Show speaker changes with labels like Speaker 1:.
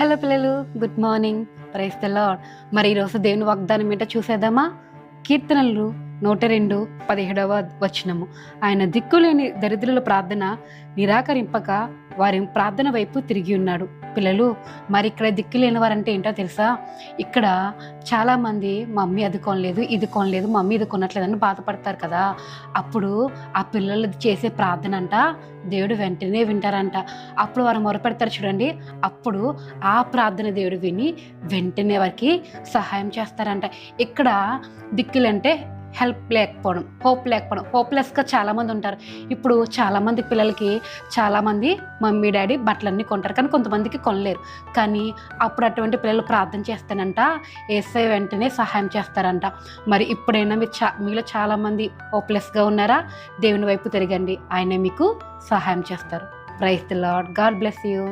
Speaker 1: Hello పిల్లలు, good morning. Praise the Lord. మరి ఈరోజు దేవుని వాగ్దానం ఏంటో చూసేద్దామా? కీర్తనలు 102:17 వచనము. ఆయన దిక్కులేని దరిద్రుల ప్రార్థన నిరాకరింపక వారి ప్రార్థన వైపు తిరిగి ఉన్నాడు. పిల్లలు, మరి ఇక్కడ దిక్కులేని వారంటే ఏంటో తెలుసా? ఇక్కడ చాలామంది మమ్మీ అది కొనలేదు, ఇది కొనలేదు, మమ్మీ ఇది కొనట్లేదని బాధపడతారు కదా. అప్పుడు ఆ పిల్లలు చేసే ప్రార్థన అంట దేవుడు వెంటనే వింటారంట. అప్పుడు వారు మొరపెడతారు చూడండి, అప్పుడు ఆ ప్రార్థన దేవుడు విని వెంటనే వారికి సహాయం చేస్తారంట. ఇక్కడ దిక్కులంటే హెల్ప్ లేకపోవడం, హోప్ లేకపోవడం, హోప్లెస్గా చాలామంది ఉంటారు. ఇప్పుడు చాలామంది పిల్లలకి చాలామంది మమ్మీ డాడీ బట్టలన్నీ కొంటారు, కానీ కొంతమందికి కొనలేరు. కానీ అప్పుడు అటువంటి పిల్లలు ప్రార్థన చేస్తానంట యేసయ్య వెంటనే సహాయం చేస్తారంట. మరి ఇప్పుడైనా మీలో చాలామంది హోప్లెస్గా ఉన్నారా? దేవుని వైపు తిరగండి, ఆయన మీకు సహాయం చేస్తారు. Praise the Lord. God bless you.